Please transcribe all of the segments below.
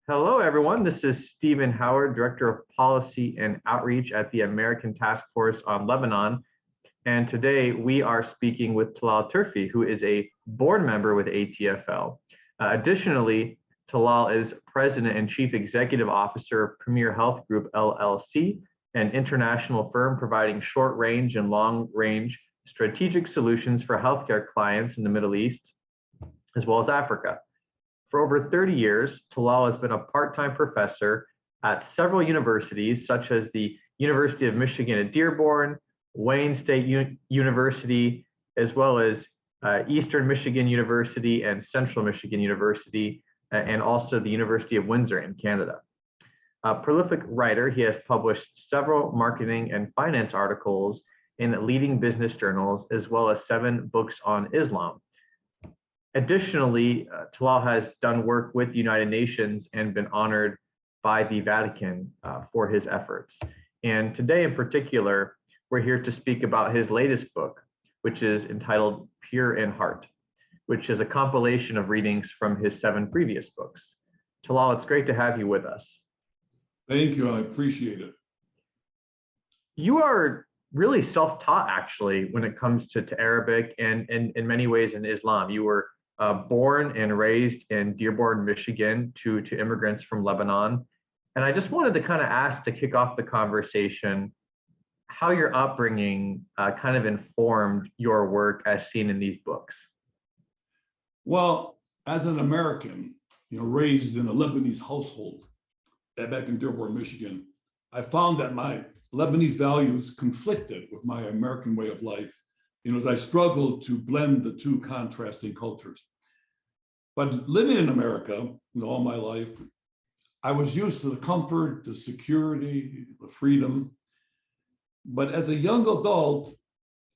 Hello, everyone. This is Stephen Howard, Director of Policy and Outreach at the American Task Force on Lebanon. And today we are speaking with Tallal Turfe, who is a board member with ATFL. Additionally, Tallal is President and Chief Executive Officer of Premier Health Group, LLC, an international firm providing short-range and long-range strategic solutions for healthcare clients in the Middle East, as well as Africa. For over 30 years, Tallal has been a part-time professor at several universities, such as the University of Michigan at Dearborn, Wayne State University, as well as Eastern Michigan University and Central Michigan University, and also the University of Windsor in Canada. A prolific writer, he has published several marketing and finance articles in leading business journals, as well as 7 books on Islam. Additionally, Tallal has done work with the United Nations and been honored by the Vatican for his efforts. And today in particular, we're here to speak about his latest book, which is entitled Pure Heart, which is a compilation of readings from his 7 previous books. Tallal, it's great to have you with us. Thank you, I appreciate it. You are really self-taught, actually, when it comes to Arabic and in many ways in Islam. You were born and raised in Dearborn, Michigan, to immigrants from Lebanon. And I just wanted to kind of ask to kick off the conversation, how your upbringing kind of informed your work as seen in these books. Well, as an American, raised in a Lebanese household back in Dearborn, Michigan, I found that my Lebanese values conflicted with my American way of life, as I struggled to blend the two contrasting cultures. But living in America, all my life, I was used to the comfort, the security, the freedom. But as a young adult,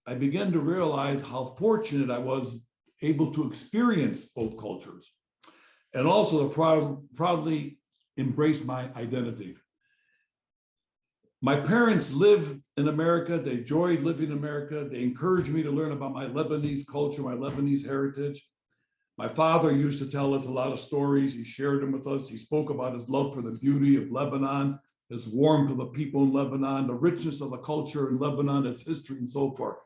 I began to realize how fortunate I was able to experience both cultures and also to proudly embrace my identity. My parents lived in America. They enjoyed living in America. They encouraged me to learn about my Lebanese culture, my Lebanese heritage. My father used to tell us a lot of stories. He shared them with us. He spoke about his love for the beauty of Lebanon, his warmth of the people in Lebanon, the richness of the culture in Lebanon, its history, and so forth.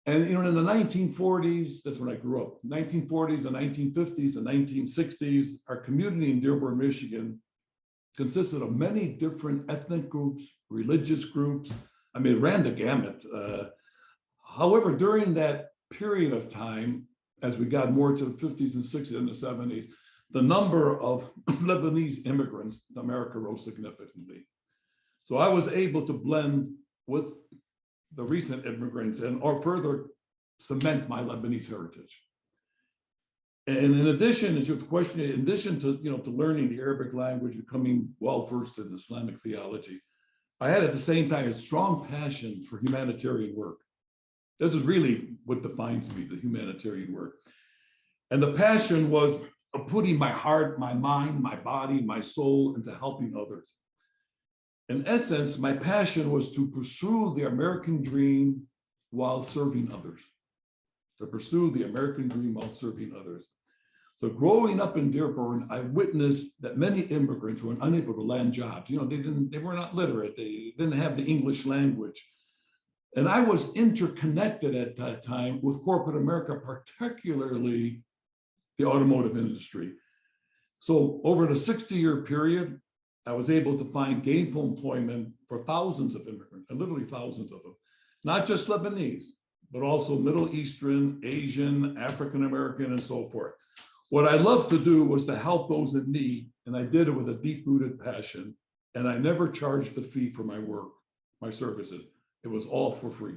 And in the 1940s, that's when I grew up, 1940s, the 1950s, the 1960s, our community in Dearborn, Michigan, consisted of many different ethnic groups, religious groups. I mean, it ran the gamut. However, during that period of time, as we got more to the 50s and 60s and the 70s, the number of Lebanese immigrants to America rose significantly. So I was able to blend with the recent immigrants or further cement my Lebanese heritage. And in addition, as your question, in addition to to learning the Arabic language, becoming well versed in Islamic theology, I had at the same time a strong passion for humanitarian work. This is really what defines me, the humanitarian work. And the passion was of putting my heart, my mind, my body, my soul into helping others. In essence, my passion was to pursue the American dream while serving others. To pursue the American dream while serving others. So growing up in Dearborn, I witnessed that many immigrants were unable to land jobs. They were not literate. They didn't have the English language. And I was interconnected at that time with corporate America, particularly the automotive industry. So over the 60-year period, I was able to find gainful employment for thousands of immigrants, and literally thousands of them, not just Lebanese, but also Middle Eastern, Asian, African-American, and so forth. What I loved to do was to help those in need, and I did it with a deep-rooted passion, and I never charged a fee for my work, my services. It was all for free.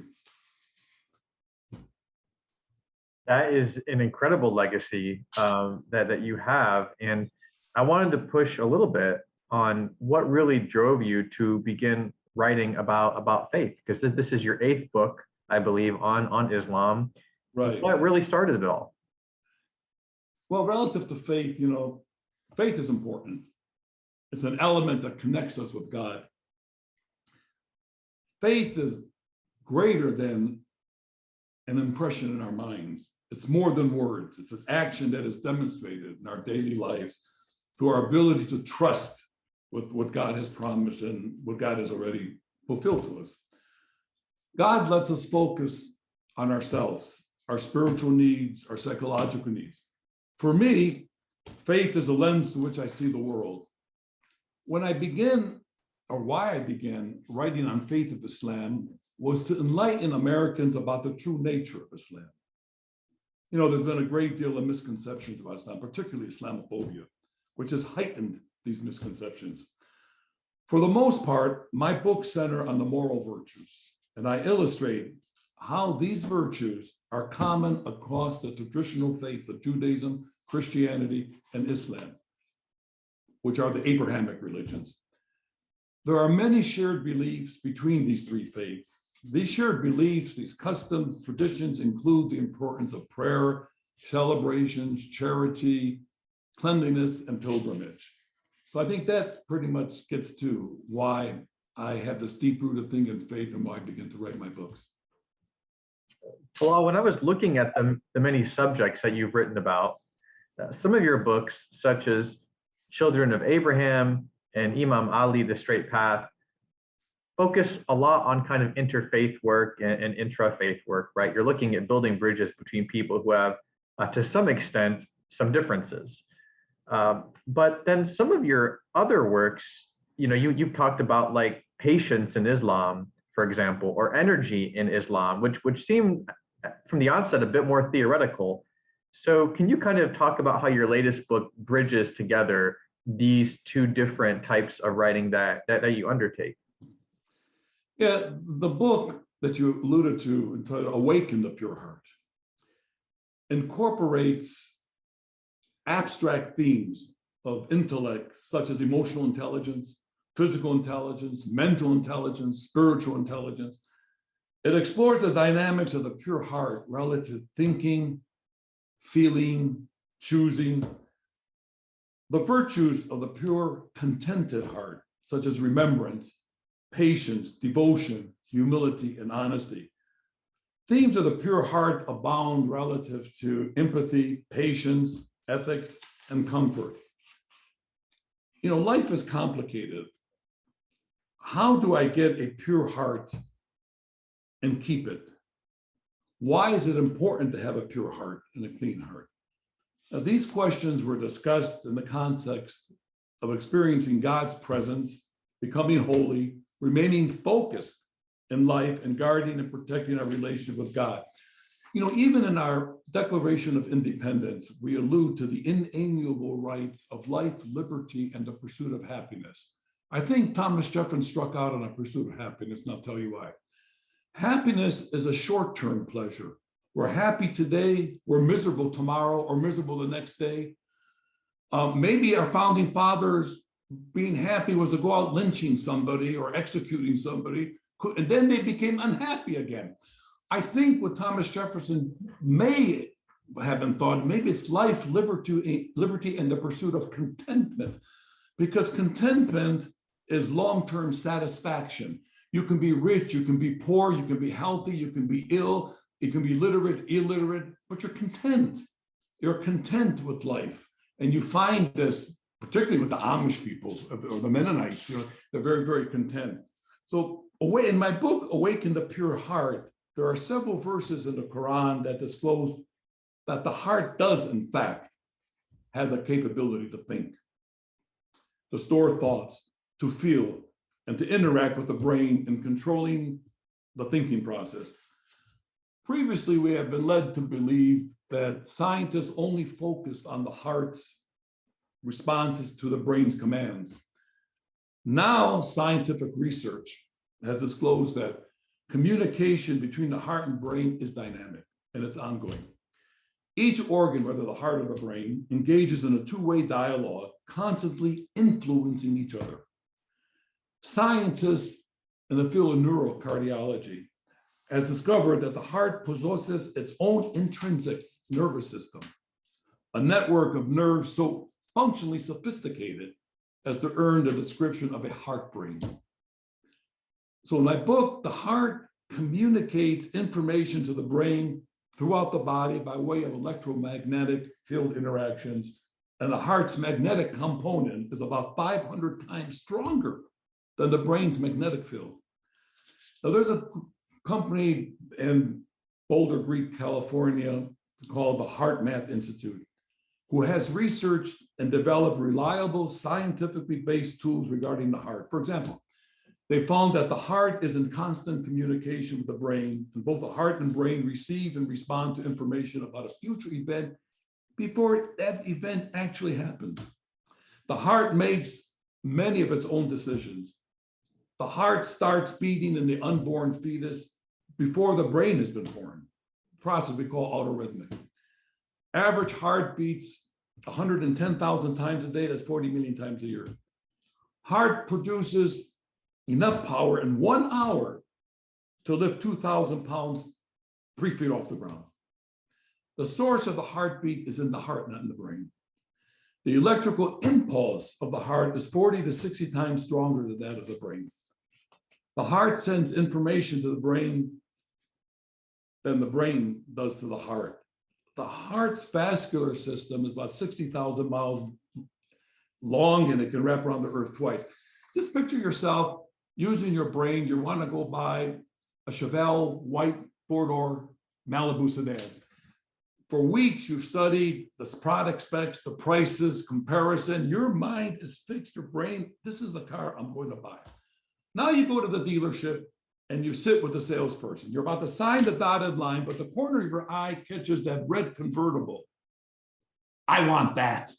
That is an incredible legacy that you have. And I wanted to push a little bit on what really drove you to begin writing about faith, because this is your 8th book, I believe, on Islam. Right. What really started it all? Well, relative to faith, faith is important. It's an element that connects us with God. Faith is greater than an impression in our minds. It's more than words. It's an action that is demonstrated in our daily lives. through our ability to trust with what God has promised and what God has already fulfilled to us. God lets us focus on ourselves, our spiritual needs, our psychological needs. For me, faith is the lens through which I see the world. When I began, or why I began writing on faith of Islam, was to enlighten Americans about the true nature of Islam. You know, there's been a great deal of misconceptions about Islam, particularly Islamophobia, which has heightened these misconceptions. For the most part, my books center on the moral virtues, and I illustrate how these virtues are common across the traditional faiths of Judaism, Christianity, and Islam, which are the Abrahamic religions. There are many shared beliefs between these three faiths. These shared beliefs, these customs, traditions include the importance of prayer, celebrations, charity, cleanliness, and pilgrimage. So I think that pretty much gets to why I have this deep-rooted thing in faith and why I begin to write my books. Well, when I was looking at the many subjects that you've written about, some of your books, such as Children of Abraham and Imam Ali, The Straight Path, focus a lot on kind of interfaith work and intra-faith work, right? You're looking at building bridges between people who have, to some extent, some differences. But then some of your other works, you know, you've talked about like patience in Islam, for example, or energy in Islam, which seem from the onset a bit more theoretical. So can you kind of talk about how your latest book bridges together these two different types of writing that you undertake? Yeah, the book that you alluded to, entitled Awaken the Pure Heart, incorporates abstract themes of intellect, such as emotional intelligence, physical intelligence, mental intelligence, spiritual intelligence. It explores the dynamics of the pure heart relative to thinking, feeling, choosing, the virtues of the pure, contented heart, such as remembrance, patience, devotion, humility, and honesty. Themes of the pure heart abound relative to empathy, patience, ethics, and comfort. You know, life is complicated. How do I get a pure heart and keep it? Why is it important to have a pure heart and a clean heart? Now, these questions were discussed in the context of experiencing God's presence, becoming holy, remaining focused in life, and guarding and protecting our relationship with God. You know, even in our Declaration of Independence, we allude to the inalienable rights of life, liberty, and the pursuit of happiness. I think Thomas Jefferson struck out on a pursuit of happiness, and I'll tell you why. Happiness is a short-term pleasure. We're happy today, we're miserable tomorrow, or miserable the next day. Maybe our founding fathers being happy was to go out lynching somebody or executing somebody, and then they became unhappy again. I think what Thomas Jefferson may have been thought, maybe it's life, liberty, and the pursuit of contentment, because contentment is long-term satisfaction. You can be rich, you can be poor, you can be healthy, you can be ill, you can be literate, illiterate, but you're content. You're content with life. And you find this, particularly with the Amish people or the Mennonites, you know, they're very, very content. So in my book, Awaken the Pure Heart, there are several verses in the Quran that disclose that the heart does, in fact, have the capability to think, to store thoughts, to feel, and to interact with the brain in controlling the thinking process. Previously, we have been led to believe that scientists only focused on the heart's responses to the brain's commands. Now, scientific research has disclosed that communication between the heart and brain is dynamic and it's ongoing. Each organ, whether the heart or the brain, engages in a two-way dialogue, constantly influencing each other. Scientists in the field of neurocardiology has discovered that the heart possesses its own intrinsic nervous system, a network of nerves so functionally sophisticated as to earn the description of a heart brain. So in my book, the heart communicates information to the brain throughout the body by way of electromagnetic field interactions, And the heart's magnetic component is about 500 times stronger than the brain's magnetic field. Now, there's a company in Boulder Creek, California, called the Heart Math Institute, who has researched and developed reliable, scientifically based tools regarding the heart. For example, they found that the heart is in constant communication with the brain, and both the heart and brain receive and respond to information about a future event before that event actually happens. The heart makes many of its own decisions. The heart starts beating in the unborn fetus before the brain has been born, a process we call autorhythmic. Average heart beats 110,000 times a day, that's 40 million times a year. Heart produces enough power in 1 hour to lift 2,000 pounds 3 feet off the ground. The source of the heartbeat is in the heart, not in the brain. The electrical impulse of the heart is 40 to 60 times stronger than that of the brain. The heart sends information to the brain than the brain does to the heart. The heart's vascular system is about 60,000 miles long, and it can wrap around the earth twice. Just picture yourself using your brain. You want to go buy a Chevelle white four-door Malibu sedan. For weeks, you've studied the product specs, the prices, comparison. Your mind is fixed, your brain, this is the car I'm going to buy. Now you go to the dealership and you sit with the salesperson. You're about to sign the dotted line, but the corner of your eye catches that red convertible. I want that.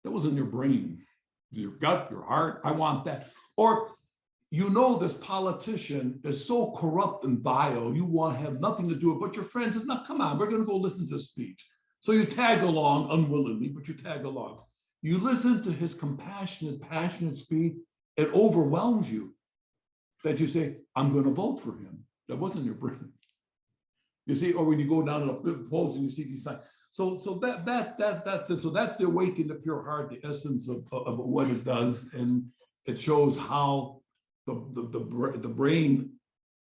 That was in your brain, your gut, your heart. I want that. Or you know this politician is so corrupt and vile, you want to have nothing to do with it, but your friend says, no, come on, we're going to go listen to his speech. So you tag along unwillingly, but you tag along. You listen to his compassionate, passionate speech, it overwhelms you that you say, I'm going to vote for him. That wasn't your brain. You see, or when you go down to the polls and you see these signs. So that's it. So that's the Awaken the Pure Heart, the essence of what it does. And it shows how the brain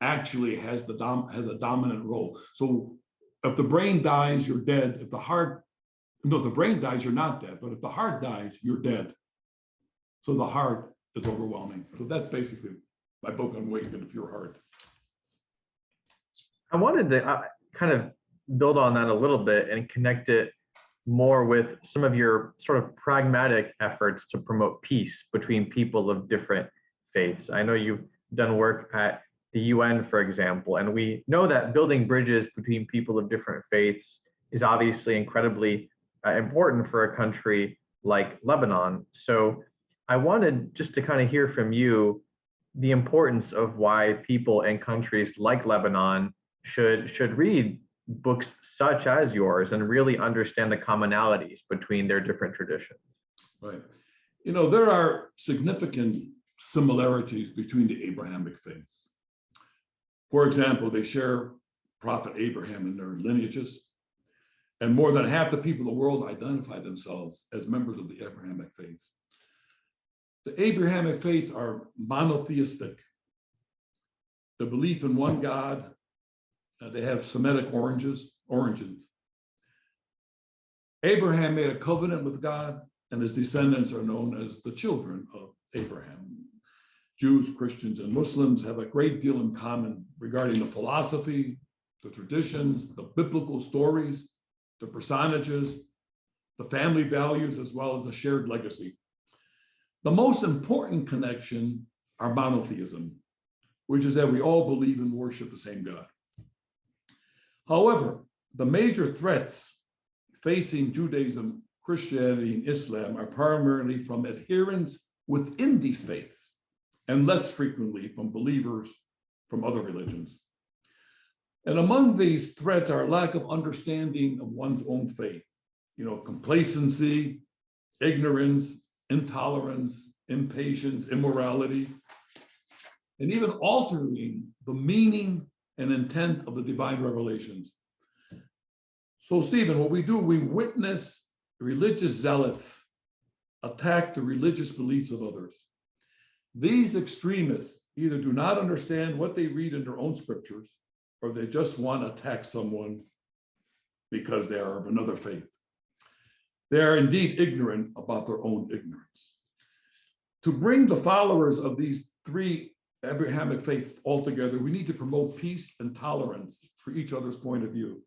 actually has a dominant role. So if the brain dies, you're dead. If the brain dies, you're not dead. But if the heart dies, you're dead. So the heart is overwhelming. So that's basically my book on Awaken the Pure Heart. I wanted to kind of build on that a little bit and connect it more with some of your sort of pragmatic efforts to promote peace between people of different faiths. I know you've done work at the UN, for example, and we know that building bridges between people of different faiths is obviously incredibly important for a country like Lebanon. So I wanted just to kind of hear from you the importance of why people in countries like Lebanon should read books such as yours and really understand the commonalities between their different traditions. Right. You know, there are significant similarities between the Abrahamic faiths. For example, they share Prophet Abraham in their lineages, and more than half the people in the world identify themselves as members of the Abrahamic faiths. The Abrahamic faiths are monotheistic. The belief in one God, they have Semitic origins. Abraham made a covenant with God, and his descendants are known as the children of Abraham. Jews, Christians, and Muslims have a great deal in common regarding the philosophy, the traditions, the biblical stories, the personages, the family values, as well as a shared legacy. The most important connection are monotheism, which is that we all believe and worship the same God. However, the major threats facing Judaism, Christianity, and Islam are primarily from adherents within these faiths, and less frequently from believers from other religions. And among these threats are a lack of understanding of one's own faith, complacency, ignorance, intolerance, impatience, immorality, and even altering the meaning and intent of the divine revelations. So, Stephen, what we do, we witness religious zealots attack the religious beliefs of others. These extremists either do not understand what they read in their own scriptures, or they just want to attack someone because they are of another faith. They are indeed ignorant about their own ignorance. To bring the followers of these three Abrahamic faiths all together, we need to promote peace and tolerance for each other's point of view.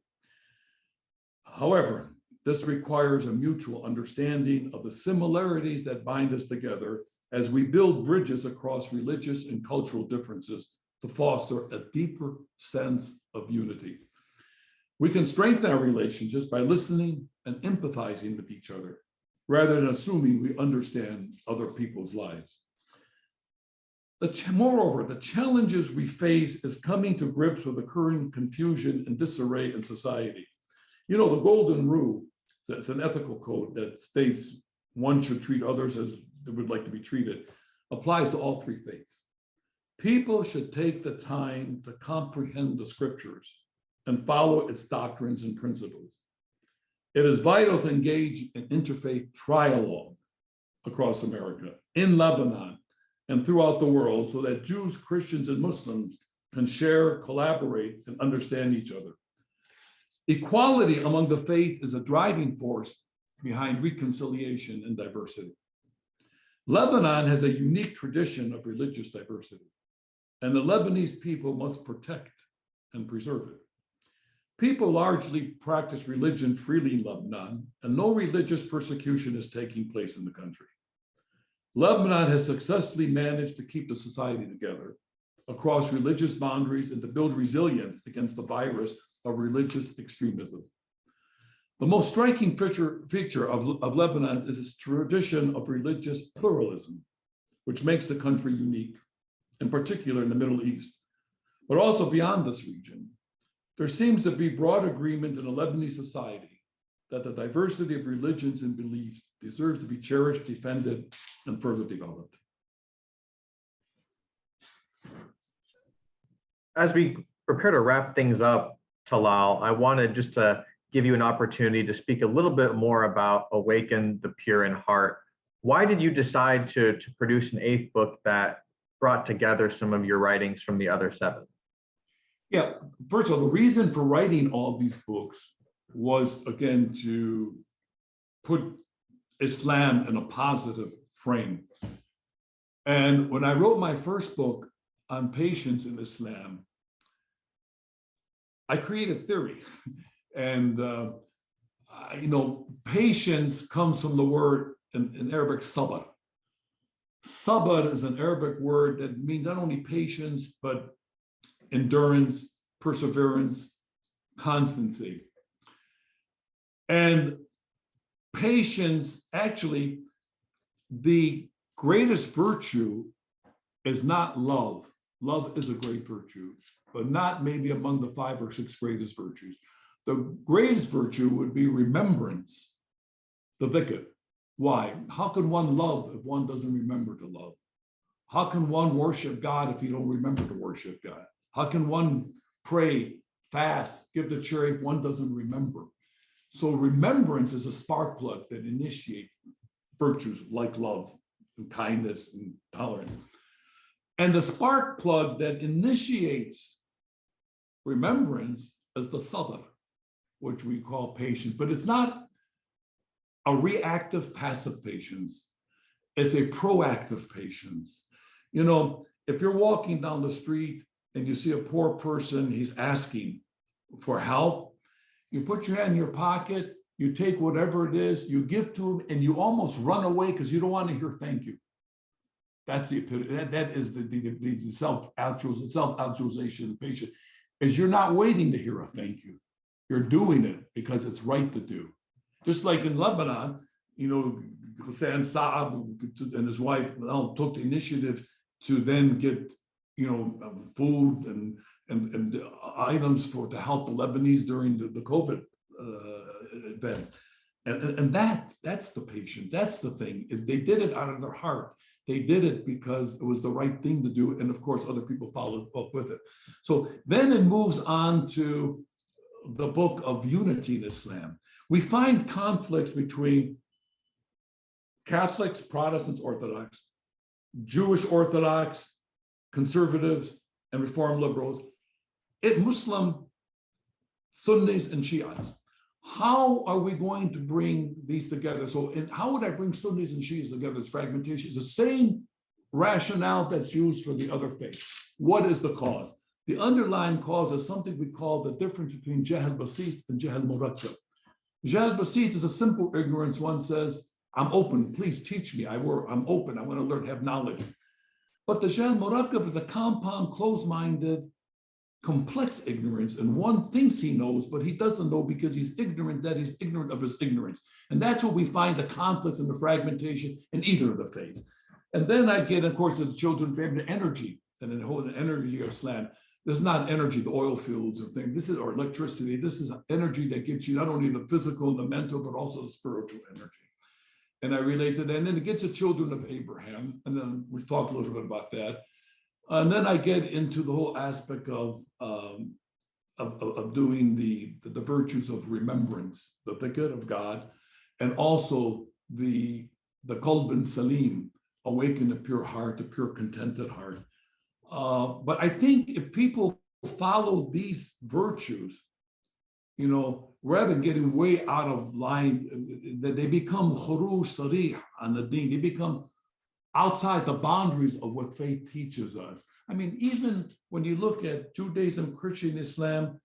However, this requires a mutual understanding of the similarities that bind us together as we build bridges across religious and cultural differences to foster a deeper sense of unity. We can strengthen our relationships by listening and empathizing with each other, rather than assuming we understand other people's lives. Moreover, the challenges we face is coming to grips with the current confusion and disarray in society. You know, the golden rule, that's an ethical code that states one should treat others as they would like to be treated, applies to all three faiths. People should take the time to comprehend the scriptures and follow its doctrines and principles. It is vital to engage in interfaith dialogue across America, in Lebanon, and throughout the world so that Jews, Christians, and Muslims can share, collaborate, and understand each other. Equality among the faiths is a driving force behind reconciliation and diversity. Lebanon has a unique tradition of religious diversity, and the Lebanese people must protect and preserve it. People largely practice religion freely in Lebanon, and no religious persecution is taking place in the country. Lebanon has successfully managed to keep the society together across religious boundaries and to build resilience against the virus of religious extremism. The most striking feature of Lebanon is its tradition of religious pluralism, which makes the country unique, in particular in the Middle East, but also beyond this region. There seems to be broad agreement in the Lebanese society that the diversity of religions and beliefs deserves to be cherished, defended, and further developed. As we prepare to wrap things up, Tallal, I wanted just to give you an opportunity to speak a little bit more about Awaken the Pure in Heart. Why did you decide to produce an eighth book that brought together some of your writings from the other seven? Yeah, first of all, the reason for writing all these books was, again, to put Islam in a positive frame. And when I wrote my first book on patience in Islam, I created theory. And, patience comes from the word in Arabic, sabr. Sabr is an Arabic word that means not only patience, but endurance, perseverance, constancy. And patience, actually, the greatest virtue is not love. Love is a great virtue, but not maybe among the 5 or 6 greatest virtues. The greatest virtue would be remembrance, the dhikr. Why? How can one love if one doesn't remember to love? How can one worship God if you don't remember to worship God? How can one pray, fast, give the charity if one doesn't remember? So remembrance is a spark plug that initiates virtues like love and kindness and tolerance. And the spark plug that initiates remembrance is the sabr, which we call patience. But it's not a reactive, passive patience. It's a proactive patience. You know, if you're walking down the street and you see a poor person, he's asking for help, you put your hand in your pocket, you take whatever it is, you give to him, and you almost run away because you don't want to hear thank you. That's the that is the self-actualization of patience, is you're not waiting to hear a thank you. You're doing it because it's right to do. Just like in Lebanon, Hussein Saab and his wife took the initiative to then get, food and items to help the Lebanese during the COVID event. And that's the patient. That's the thing. They did it out of their heart. They did it because it was the right thing to do. And of course, other people followed up with it. So then it moves on to the book of unity in Islam. We find conflicts between Catholics, Protestants, Orthodox, Jewish Orthodox, conservatives, and Reform liberals, Muslim Sunnis and Shiites. How are we going to bring these together? So, how would I bring Sunnis and Shias together? This fragmentation is the same rationale that's used for the other faiths. What is the cause? The underlying cause is something we call the difference between Jahl Basit and Jahl Murakkab. Jahl Basit is a simple ignorance. One says, I'm open, please teach me. I'm open, I want to learn, have knowledge. But the Jahl Murakkab is a compound, closed-minded, complex ignorance, and one thinks he knows, but he doesn't know because he's ignorant that he's ignorant of his ignorance. And that's where we find the conflicts and the fragmentation in either of the faiths. And then I get, of course, the children, the energy, and the whole energy of Islam. This is not energy, the oil fields or things. This is, or electricity. This is energy that gets you not only the physical and the mental, but also the spiritual energy. And I relate to that. And then it gets the children of Abraham. And then we've talked a little bit about that. And then I get into the whole aspect of doing the virtues of remembrance, the dhikr of God, and also the qalb salim, awaken the pure heart, the pure contented heart. But I think if people follow these virtues, rather than getting way out of line, that they become khuruj sarih on the deen, they become outside the boundaries of what faith teaches us. I mean, even when you look at Judaism, Christian, Islam,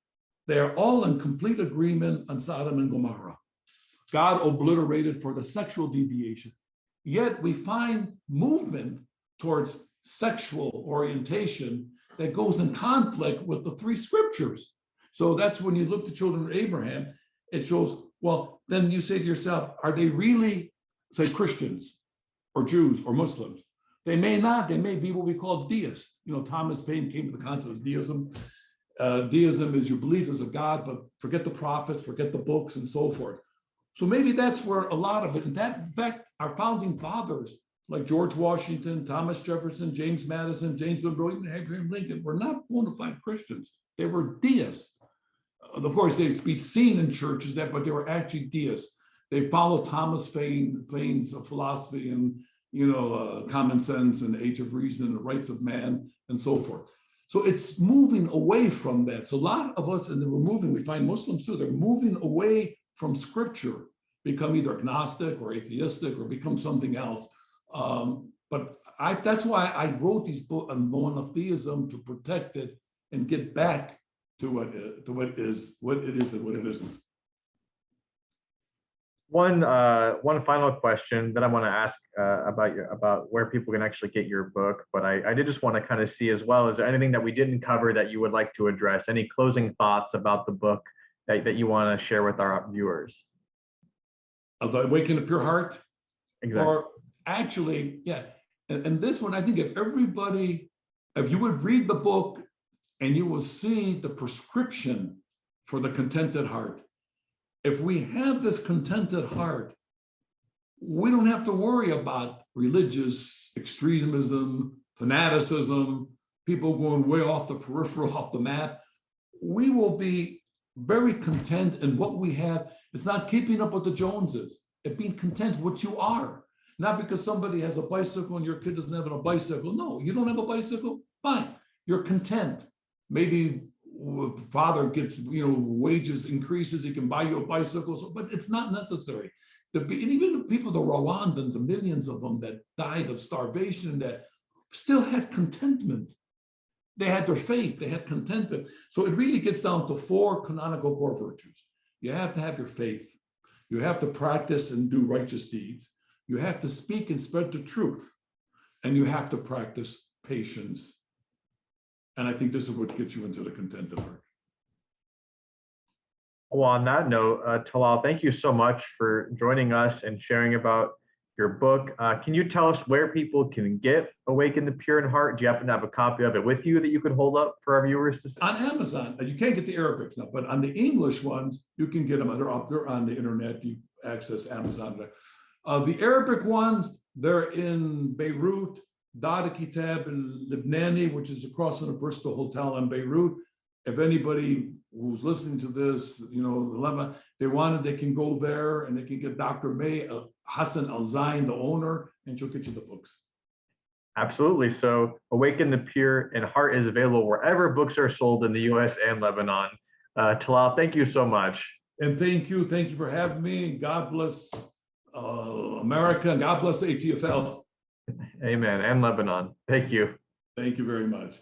they're all in complete agreement on Sodom and Gomorrah. God obliterated for the sexual deviation. Yet we find movement towards sexual orientation that goes in conflict with the three scriptures. So that's when you look at children of Abraham, it shows, well, then you say to yourself, are they really, say, Christians or Jews or Muslims? They may not, they may be what we call deists. Thomas Paine came to the concept of deism. Deism is you believe there's a God, but forget the prophets, forget the books, and so forth. So maybe that's where a lot of it, in fact, our founding fathers, like George Washington, Thomas Jefferson, James Madison, James William, Abraham Lincoln, were not bona fide Christians. They were deists. Of course, they'd be seen in churches, but they were actually deists. They followed Thomas Paine's philosophy and common sense and the age of reason and the rights of man and so forth. So it's moving away from that. So a lot of us, we find Muslims too, they're moving away from scripture, become either agnostic or atheistic or become something else. But that's why I wrote these books on monotheism, to protect it and get back to what it is and what it isn't. One final question that I want to ask about where people can actually get your book, but I did just want to kind of see as well, is there anything that we didn't cover that you would like to address? Any closing thoughts about the book that you want to share with our viewers? Of the Awaken the Pure Heart? Exactly. Or actually, yeah. And this one, I think if you would read the book and you will see the prescription for the contented heart. If we have this contented heart, we don't have to worry about religious extremism, fanaticism, people going way off the peripheral, off the map. We will be very content in what we have. It's not keeping up with the Joneses. It's being content what you are. Not because somebody has a bicycle and your kid doesn't have a bicycle. No, you don't have a bicycle? Fine. You're content. Maybe father gets, wages increases, he can buy you a bicycle, but it's not necessary. Even the people, the Rwandans, the millions of them that died of starvation, that still had contentment. They had their faith, they had contentment. So it really gets down to four canonical core virtues. You have to have your faith. You have to practice and do righteous deeds. You have to speak and spread the truth. And you have to practice patience. And I think this is what gets you into the contented heart. Well, on that note, Tallal, thank you so much for joining us and sharing about your book. Can you tell us where people can get Awaken the Pure Heart? Do you happen to have a copy of it with you that you could hold up for our viewers to see? On Amazon, you can't get the Arabic now, but on the English ones, you can get them. They're on the internet. You access Amazon. The Arabic ones, they're in Beirut, Dar Kitab in Libnani, which is across from the Bristol Hotel in Beirut. If anybody who's listening to this, the dilemma, they can go there and they can get Dr. May Hassan Al-Zain, the owner, and she'll get you the books. Absolutely. So Awaken the Pure Heart is available wherever books are sold in the US and Lebanon. Tallal, thank you so much. And thank you for having me. God bless America, and God bless ATFL. Amen. And Lebanon. Thank you. Thank you very much.